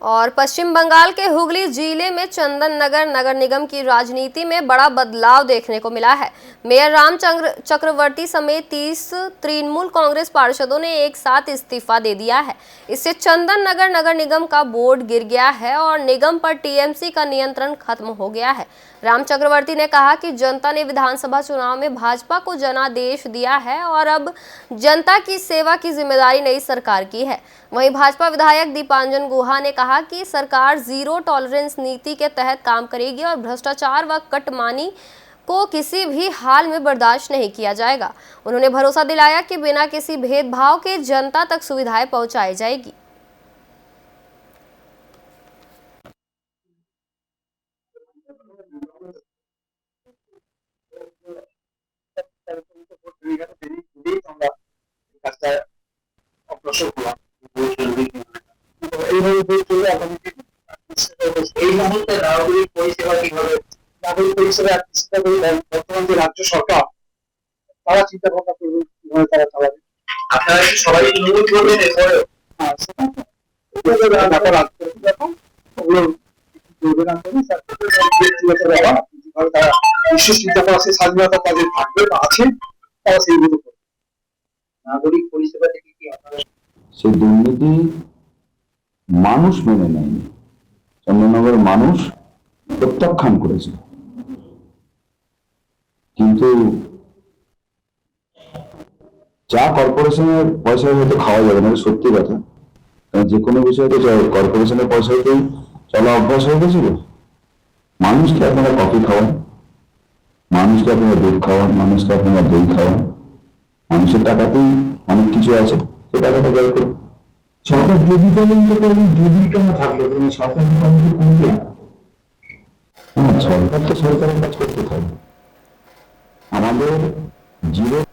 और पश्चिम बंगाल के हुगली जिले में चंदन नगर नगर निगम की राजनीति में बड़ा बदलाव देखने को मिला है। मेयर राम चक्रवर्ती समेत 30 तृणमूल कांग्रेस पार्षदों ने एक साथ इस्तीफा दे दिया है। इससे चंदन नगर नगर निगम का बोर्ड गिर गया है और निगम पर टीएमसी का नियंत्रण खत्म हो गया है। राम चक्रवर्ती ने कहा कि जनता ने विधानसभा चुनाव में भाजपा को जनादेश दिया है और अब जनता की सेवा की जिम्मेदारी नई सरकार की है। वहीं भाजपा विधायक दीपांजन गुहा ने कहा कि सरकार जीरो टॉलरेंस नीति के तहत काम करेगी और भ्रष्टाचार व कटमानी को किसी भी हाल में बर्दाश्त नहीं किया जाएगा। उन्होंने भरोसा दिलाया कि बिना किसी भेदभाव के जनता तक सुविधाएं पहुंचाई जाएगी। এই মুহূর্তে নাগরিক পরিষেবা কিভাবে নাগরিক পরিষেবা বর্তমান যে রাজ্য সরকার তারা চিন্তা ভাবনা করবে কিভাবে তারা চালাবে। আপনারা কি সবাই অনুরোধ করবেন এরপরে তারা বিশেষ চিন্তা করা সেই স্বাধীনতা তাদের থাকবে বা আছে, তারা সেইগুলো করবে। নাগরিক পরিষেবা থেকে কি আপনারা সেই দুর্নীতি মানুষ মেনে নেয়নি, চন্দননগরের মানুষ প্রত্যাখ্যান করেছে। কিন্তু চা কর্পোরেশনের পয়সা হয়তো খাওয়া যাবে না, সত্যি কথা। কারণ যে কোনো বিষয়ে তো কর্পোরেশনের পয়সাতেই চলা অভ্যাস হয়ে গেছিল। মানুষকে আপনারা কফি খাওয়ান, মানুষকে আপনারা দুধ খাওয়ান, মানুষকে আপনারা দই খাওয়ান, মানুষের টাকাতেই অনেক কিছু আছে, সে টাকাটা ব্যয় করুন। সরকার যদি বলেন তো যদি কেন থাকলো সরকার কমবে। সরকার তো সরকারের কাজ করতে থাকবে। আমাদের